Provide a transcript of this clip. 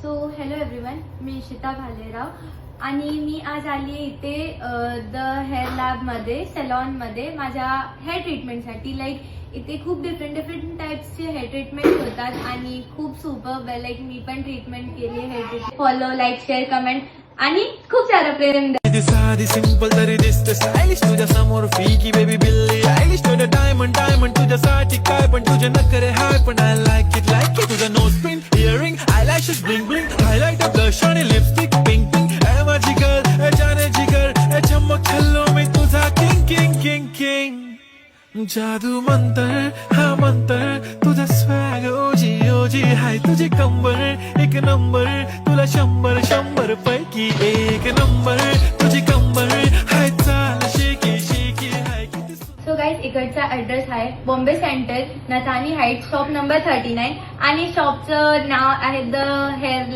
So hello everyone, मी इशिता भालेराव आणि मी आज आली आहे इथे द हेअर लॅबमध्ये सॅलॉनमध्ये माझ्या हेअर ट्रीटमेंटसाठी. लाईक इथे खूप डिफरंट टाईप्सचे हेअर ट्रीटमेंट होतात आणि खूप सुपर्ब आहे. लाईक मी पण ट्रीटमेंट केली hair treatment. Follow, like, share, comment आणि खूप सारं प्रेम द्या. साधी सिंपल तरी दिसते स्टायलिश तुझ्या समोर फीकी बेबी बिल्ली आयलिश तुझं डायमंड तुझ्यासाठी काय पण तुझे नखरे हाय पण आय लाईक इट तुझं nose pin earring eyelashes bling bling highlight blush आणि लिपस्टिक पिंक पिंक ए माझी गर्ल ए जाने जिगर ए चमक छल्लो मी तुझा किंग किंग किंग किंग जादू मंतर हा मंतर तुझा स्वॅग ओजी हाय तुझी कंबर एक नंबर तुला शंभर पैकी एक नंबर तुझी कंबर हाय चाल शेकी शेकी हाय. सो गाईज, इकडचा ऍड्रेस आहे Bombay centre, Nathani height, shop number 39 आणि शॉपचं नाव आहे द हेअर